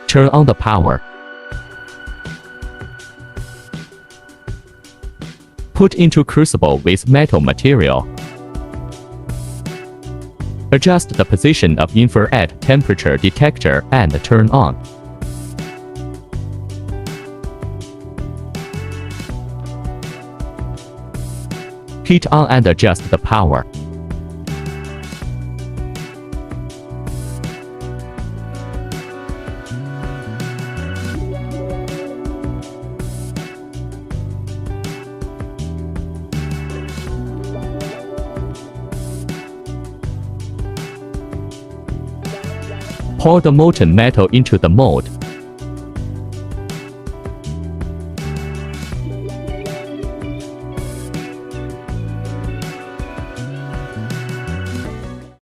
Turn on the power. Put into crucible with metal material. Adjust the position of infrared temperature detector and turn on. Heat on and adjust the power. Pour the molten metal into the mold.